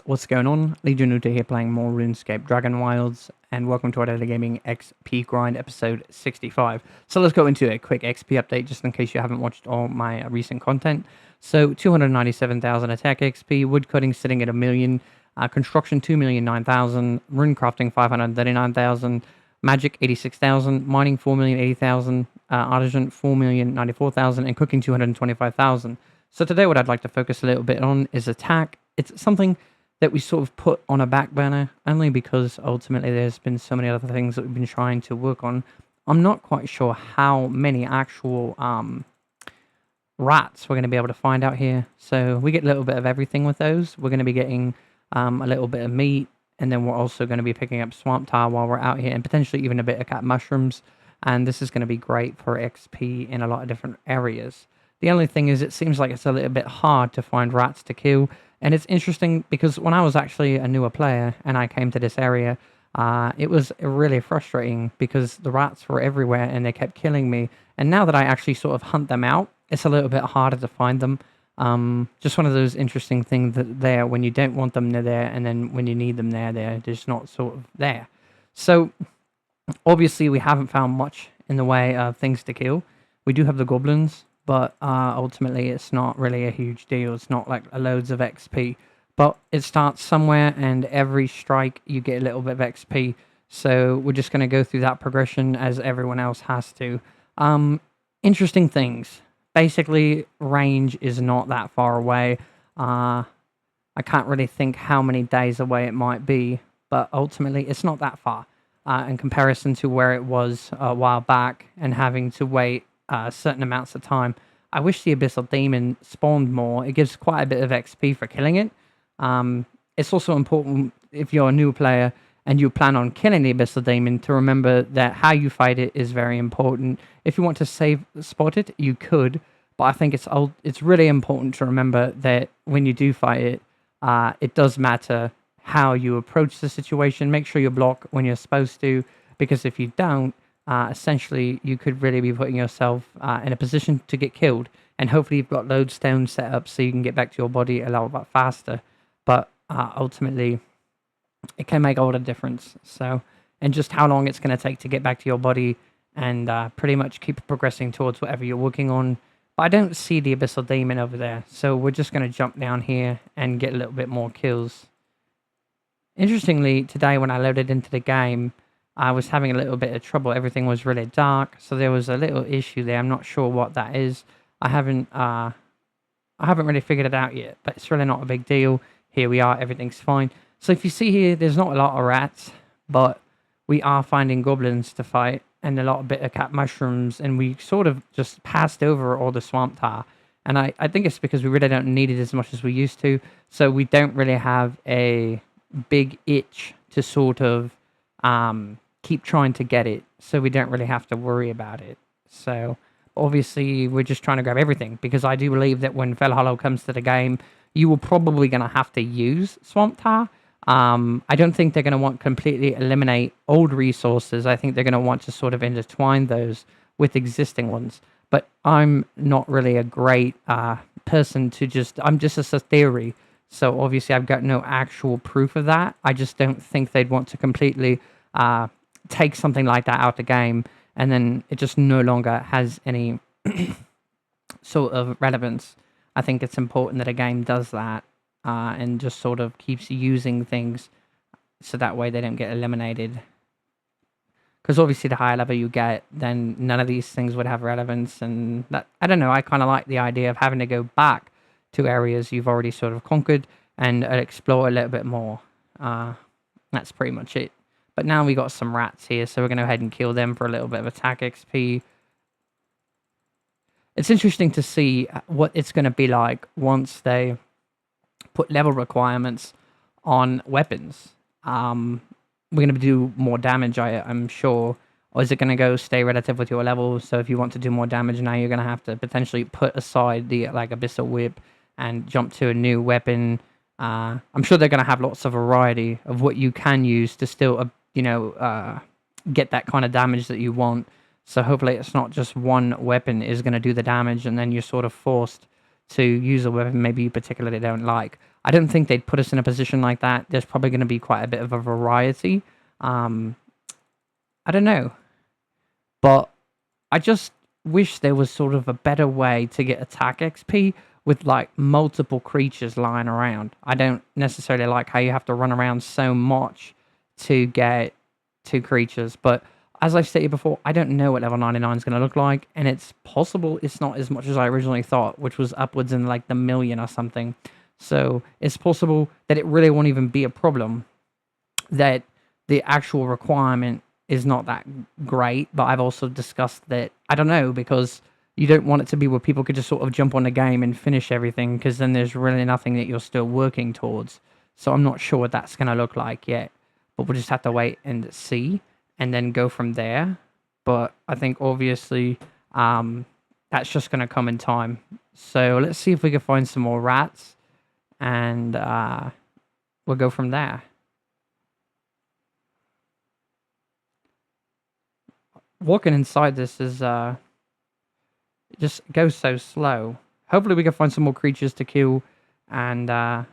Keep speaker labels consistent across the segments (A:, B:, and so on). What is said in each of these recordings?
A: what's going on? Legion Nuta here playing more RuneScape Dragonwilds, and welcome to our Daily Gaming XP Grind episode 65. So let's go into a quick XP update just in case you haven't watched all my recent content. So 297,000 attack XP, woodcutting sitting at 1 million, construction 2,009,000, rune crafting 539,000, magic 86,000, mining 4,080,000, artisan 4,094,000, and cooking 225,000. So today what I'd like to focus a little bit on is attack. It's something that we sort of put on a back burner only because ultimately there's been so many other things that we've been trying to work on. I'm not quite sure how many actual rats we're going to be able to find out here. So we get a little bit of everything with those. We're going to be getting a little bit of meat, and then we're also going to be picking up swamp tar while we're out here, and potentially even a bit of cat mushrooms. And this is going to be great for XP in a lot of different areas. The only thing is it seems like it's a little bit hard to find rats to kill. And it's interesting because when I was actually a newer player and I came to this area, it was really frustrating because the rats were everywhere and they kept killing me. And now that I actually sort of hunt them out, it's a little bit harder to find them. Just one of those interesting things that there, when you don't want them, they're there. And then when you need them, they're just not sort of there. So obviously we haven't found much in the way of things to kill. We do have the goblins. But ultimately, it's not really a huge deal. It's not like loads of XP. But it starts somewhere, and every strike, you get a little bit of XP. So we're just going to go through that progression as everyone else has to. Interesting things. Basically, range is not that far away. I can't really think how many days away it might be. But ultimately, it's not that far in comparison to where it was a while back and having to wait certain amounts of time. I wish the Abyssal Demon spawned more. It gives quite a bit of XP for killing it. It's also important if you're a new player and you plan on killing the Abyssal Demon to remember that how you fight it is very important. If you want to save spot it, you could, but I think it's really important to remember that when you do fight it, it does matter how you approach the situation. Make sure you block when you're supposed to, because if you don't, essentially, you could really be putting yourself in a position to get killed. And hopefully you've got lodestone set up so you can get back to your body a lot faster. But ultimately, it can make all the difference. So, and just how long it's going to take to get back to your body and pretty much keep progressing towards whatever you're working on. But I don't see the Abyssal Demon over there. So we're just going to jump down here and get a little bit more kills. Interestingly, today when I loaded into the game, I was having a little bit of trouble. Everything was really dark, so there was a little issue there. I'm not sure what that is. I haven't really figured it out yet, but it's really not a big deal. Here we are, everything's fine. So if you see here, there's not a lot of rats, but we are finding goblins to fight and a lot of bit of cat mushrooms, and we sort of just passed over all the swamp tar. And I think it's because we really don't need it as much as we used to, so we don't really have a big itch to sort of keep trying to get it, so we don't really have to worry about it. So obviously we're just trying to grab everything, because I do believe that when Felhollow comes to the game, you will probably going to have to use swamp tar. I don't think they're going to want to completely eliminate old resources. I think they're going to want to sort of intertwine those with existing ones. But I'm not really a great person to I'm just a theory. So obviously I've got no actual proof of that. I just don't think they'd want to completely take something like that out the game, and then it just no longer has any sort of relevance. I think it's important that a game does that and just sort of keeps using things so that way they don't get eliminated. Because obviously the higher level you get, then none of these things would have relevance, and that, I don't know, I kind of like the idea of having to go back to areas you've already sort of conquered and explore a little bit more. That's pretty much it. But now we got some rats here, so we're going to go ahead and kill them for a little bit of attack XP. It's interesting to see what it's going to be like once they put level requirements on weapons. We're going to do more damage, I'm sure. Or is it going to go stay relative with your level? So if you want to do more damage now, you're going to have to potentially put aside the Abyssal Whip and jump to a new weapon. I'm sure they're going to have lots of variety of what you can use to still get that kind of damage that you want. So hopefully it's not just one weapon is going to do the damage and then you're sort of forced to use a weapon maybe you particularly don't like. I don't think they'd put us in a position like that. There's probably going to be quite a bit of a variety. Um, I don't know, but I just wish there was sort of a better way to get attack XP with like multiple creatures lying around. I don't necessarily like how you have to run around so much to get two creatures, but as I've stated before, I don't know what level 99 is going to look like, and it's possible it's not as much as I originally thought, which was upwards in like the million or something. So it's possible that it really won't even be a problem, that the actual requirement is not that great, but I've also discussed that, I don't know, because you don't want it to be where people could just sort of jump on the game and finish everything, because then there's really nothing that you're still working towards. So I'm not sure what that's going to look like yet, but we'll just have to wait and see, and then go from there. But I think obviously that's just going to come in time. So let's see if we can find some more rats, and we'll go from there. Walking inside this is it just goes so slow. Hopefully we can find some more creatures to kill, and I'm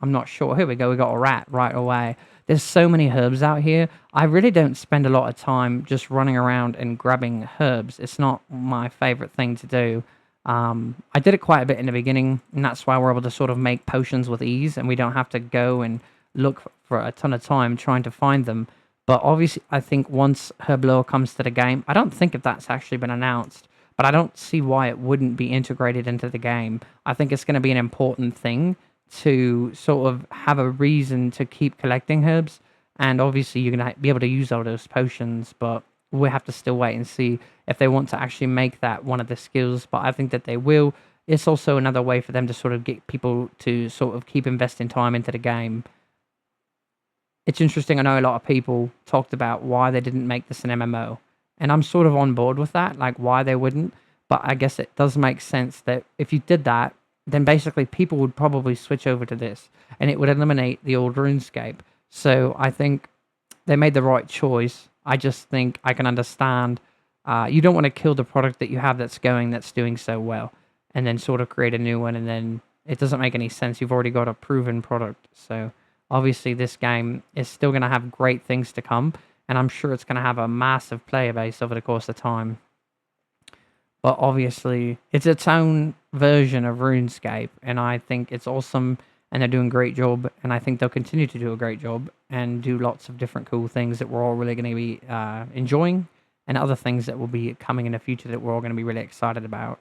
A: not sure. Here we go, we got a rat right away. There's so many herbs out here. I really don't spend a lot of time just running around and grabbing herbs. It's not my favorite thing to do. I did it quite a bit in the beginning, and that's why we're able to sort of make potions with ease, and we don't have to go and look for a ton of time trying to find them. But obviously, I think once Herb Lore comes to the game, I don't think if that's actually been announced, but I don't see why it wouldn't be integrated into the game. I think it's going to be an important thing to sort of have a reason to keep collecting herbs, and obviously you're going to be able to use all those potions, but we'll have to still wait and see if they want to actually make that one of the skills, but I think that they will. It's also another way for them to sort of get people to sort of keep investing time into the game. It's interesting, I know a lot of people talked about why they didn't make this an MMO, and I'm sort of on board with that, like why they wouldn't, but I guess it does make sense that if you did that, then basically people would probably switch over to this, and it would eliminate the old RuneScape. So I think they made the right choice. I just think I can understand you don't want to kill the product that you have that's doing so well, and then sort of create a new one, and then it doesn't make any sense. You've already got a proven product, so obviously this game is still going to have great things to come, and I'm sure it's going to have a massive player base over the course of time. But obviously, it's its own version of RuneScape, and I think it's awesome, and they're doing a great job, and I think they'll continue to do a great job and do lots of different cool things that we're all really going to be enjoying, and other things that will be coming in the future that we're all going to be really excited about.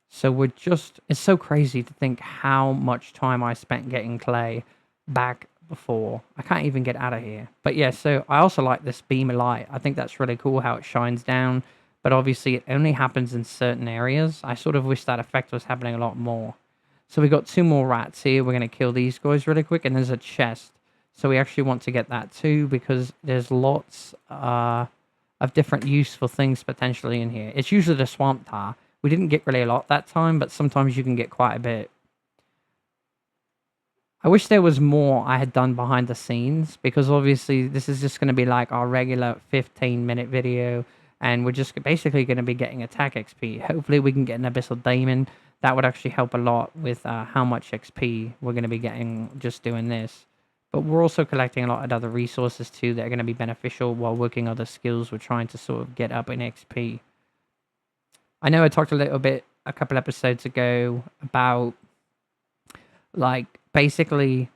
A: So it's so crazy to think how much time I spent getting clay back before. I can't even get out of here. But yeah, so I also like this beam of light. I think that's really cool how it shines down, but obviously it only happens in certain areas. I sort of wish that effect was happening a lot more. So we got two more rats here. We're going to kill these guys really quick, and there's a chest. So we actually want to get that too, because there's lots of different useful things potentially in here. It's usually the swamp tar. We didn't get really a lot that time, but sometimes you can get quite a bit. I wish there was more I had done behind the scenes, because obviously this is just going to be like our regular 15-minute video, and we're just basically going to be getting attack XP. Hopefully we can get an Abyssal Daemon. That would actually help a lot with how much XP we're going to be getting just doing this. But we're also collecting a lot of other resources too that are going to be beneficial while working other skills we're trying to sort of get up in XP. I know I talked a little bit a couple episodes ago about, like, basically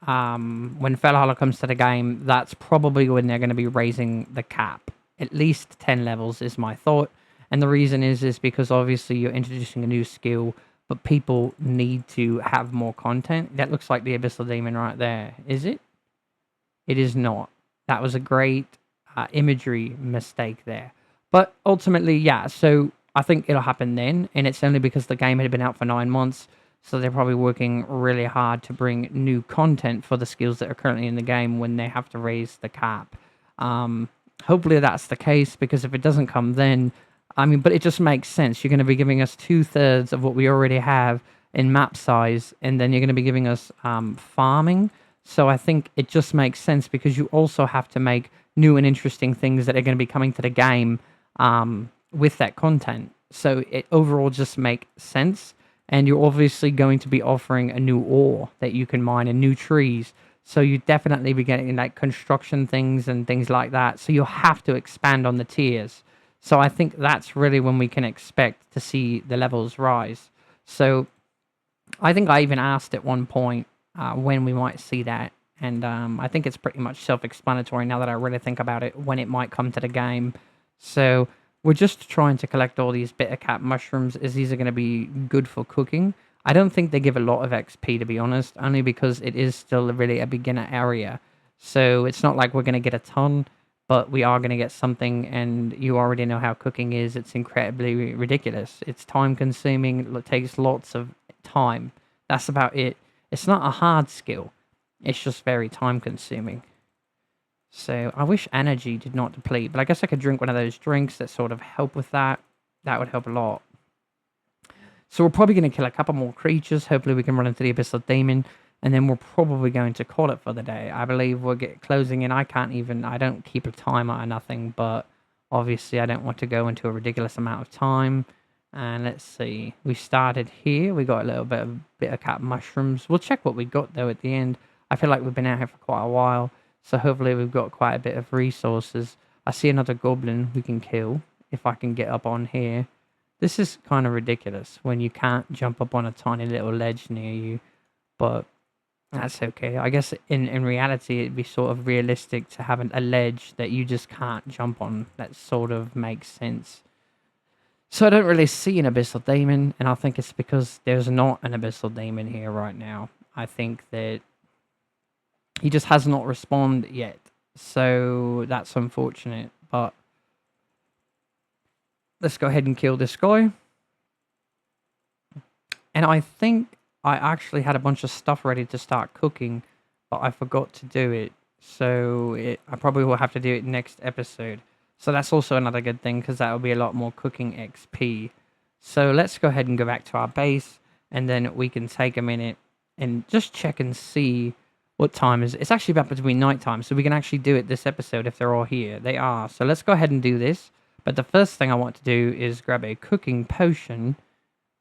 A: when Fellholler comes to the game, that's probably when they're going to be raising the cap. At least 10 levels is my thought. And the reason is because obviously you're introducing a new skill, but people need to have more content. That looks like the Abyssal Demon right there. Is it? It is not. That was a great imagery mistake there. But ultimately, yeah, so I think it'll happen then, and it's only because the game had been out for 9 months, so they're probably working really hard to bring new content for the skills that are currently in the game when they have to raise the cap. Hopefully that's the case, because if it doesn't come then, I mean, but it just makes sense. You're going to be giving us 2/3 of what we already have in map size, and then you're going to be giving us farming. So I think it just makes sense, because you also have to make new and interesting things that are going to be coming to the game with that content. So it overall just makes sense And you're obviously going to be offering a new ore that you can mine and new trees. So you definitely be getting like construction things and things like that. So you'll have to expand on the tiers. So I think that's really when we can expect to see the levels rise. So I think I even asked at one point when we might see that. And I think it's pretty much self-explanatory now that I really think about it, when it might come to the game. So we're just trying to collect all these bitter cap mushrooms, as these are going to be good for cooking. I don't think they give a lot of XP, to be honest, only because it is still really a beginner area. So it's not like we're going to get a ton, but we are going to get something, and you already know how cooking is. It's incredibly ridiculous. It's time consuming, it takes lots of time. That's about it. It's not a hard skill. It's just very time consuming. So I wish energy did not deplete, but I guess I could drink one of those drinks that sort of help with that. That would help a lot. So we're probably going to kill a couple more creatures. Hopefully we can run into the Abyssal Demon, and then we're probably going to call it for the day. I believe we're closing in. I don't keep a timer or nothing, but obviously I don't want to go into a ridiculous amount of time. And let's see. We started here. We got a little bit of bitter cap mushrooms. We'll check what we got, though, at the end. I feel like we've been out here for quite a while, so hopefully we've got quite a bit of resources. I see another goblin we can kill if I can get up on here. This is kind of ridiculous when you can't jump up on a tiny little ledge near you, but that's okay. I guess in reality it'd be sort of realistic to have a ledge that you just can't jump on. That sort of makes sense. So I don't really see an Abyssal Demon, and I think it's because there's not an Abyssal Demon here right now. I think that he just has not responded yet, so that's unfortunate, but let's go ahead and kill this guy. And I think I actually had a bunch of stuff ready to start cooking, but I forgot to do it, so I probably will have to do it next episode. So that's also another good thing, because that will be a lot more cooking XP. So let's go ahead and go back to our base, and then we can take a minute and just check and see what time is it. It's actually about between night time, so we can actually do it this episode if they're all here. They are. So let's go ahead and do this. But the first thing I want to do is grab a cooking potion.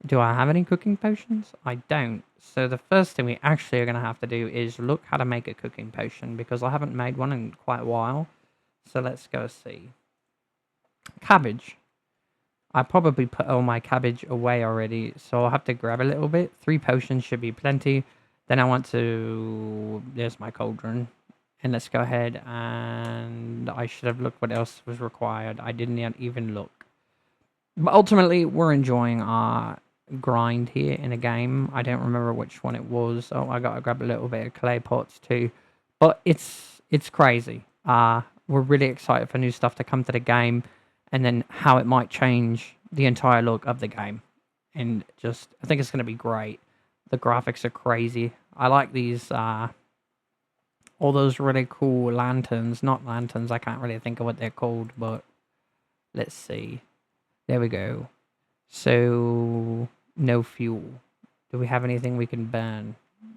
A: Do I have any cooking potions? I don't. So the first thing we actually are going to have to do is look how to make a cooking potion, because I haven't made one in quite a while. So let's go see. Cabbage. I probably put all my cabbage away already, so I'll have to grab a little bit. 3 potions should be plenty. Then I want to... There's my cauldron. And let's go ahead, and I should have looked what else was required. I didn't even look. But ultimately, we're enjoying our grind here in a game. I don't remember which one it was. Oh, I got to grab a little bit of clay pots too. But it's crazy. We're really excited for new stuff to come to the game, and then how it might change the entire look of the game. And just, I think it's going to be great. The graphics are crazy. I like these, all those really cool lanterns. Not lanterns, I can't really think of what they're called, but let's see. There we go. So, no fuel. Do we have anything we can burn?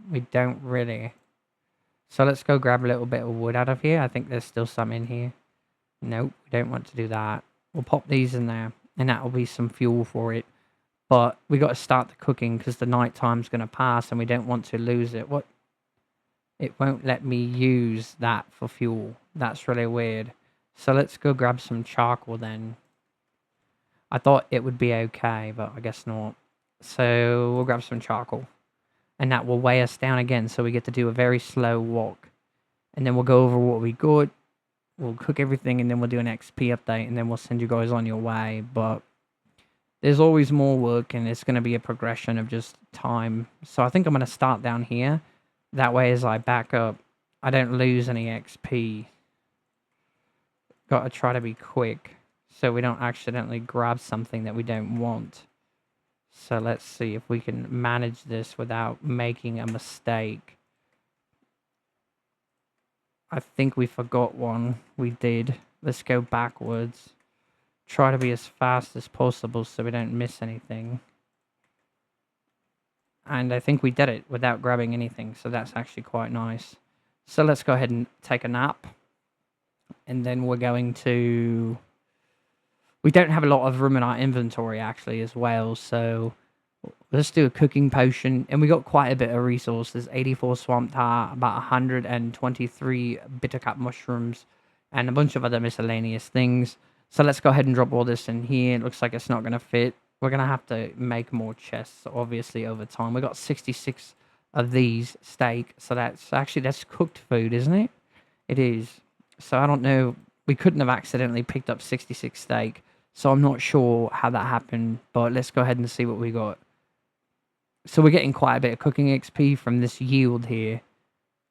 A: We don't really. So let's go grab a little bit of wood out of here. I think there's still some in here. Nope, we don't want to do that. We'll pop these in there, and that will be some fuel for it. But we got to start the cooking, because the night time's going to pass, and we don't want to lose it. What? It won't let me use that for fuel. That's really weird. So let's go grab some charcoal then. I thought it would be okay, but I guess not. So we'll grab some charcoal. And that will weigh us down again, so we get to do a very slow walk. And then we'll go over what we got. We'll cook everything, and then we'll do an XP update, and then we'll send you guys on your way. But there's always more work, and it's going to be a progression of just time. So I think I'm going to start down here. That way, as I back up, I don't lose any XP. Got to try to be quick, so we don't accidentally grab something that we don't want. So let's see if we can manage this without making a mistake. I think we forgot one. We did. Let's go backwards. Try to be as fast as possible so we don't miss anything. And I think we did it without grabbing anything, so that's actually quite nice. So let's go ahead and take a nap. And then we're going to... We don't have a lot of room in our inventory, actually, as well, so let's do a cooking potion. And we got quite a bit of resources. 84 swamp tar, about 123 bittercup mushrooms, and a bunch of other miscellaneous things. So let's go ahead and drop all this in here. It looks like it's not going to fit. We're going to have to make more chests, obviously, over time. We got 66 of these steak. So that's cooked food, isn't it? It is. So I don't know. We couldn't have accidentally picked up 66 steak. So I'm not sure how that happened. But let's go ahead and see what we got. So we're getting quite a bit of cooking XP from this yield here.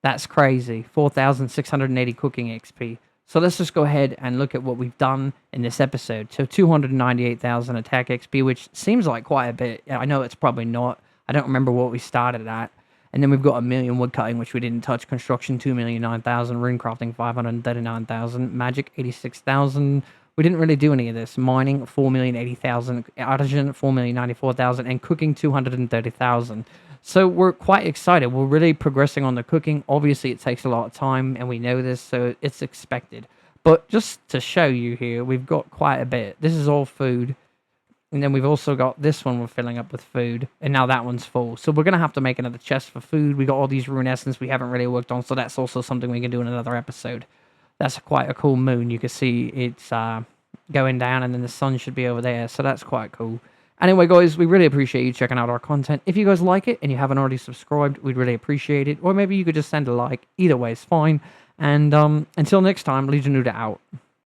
A: That's crazy. 4,680 cooking XP. So let's just go ahead and look at what we've done in this episode. So 298,000 attack XP, which seems like quite a bit. I know it's probably not. I don't remember what we started at. And then we've got 1,000,000 woodcutting, which we didn't touch. Construction, 2,009,000. Rune crafting, 539,000. Magic, 86,000. We didn't really do any of this. Mining, 4,080,000. Artisan, 4,094,000. And cooking, 230,000. So we're quite excited. We're really progressing on the cooking. Obviously, it takes a lot of time, and we know this, so it's expected. But just to show you here, we've got quite a bit. This is all food. And then we've also got this one we're filling up with food. And now that one's full. So we're going to have to make another chest for food. We got all these rune essence we haven't really worked on, so that's also something we can do in another episode. That's quite a cool moon. You can see it's going down, and then the sun should be over there. So that's quite cool. Anyway, guys, we really appreciate you checking out our content. If you guys like it and you haven't already subscribed, we'd really appreciate it. Or maybe you could just send a like. Either way is fine. And until next time, Legion Nuda out.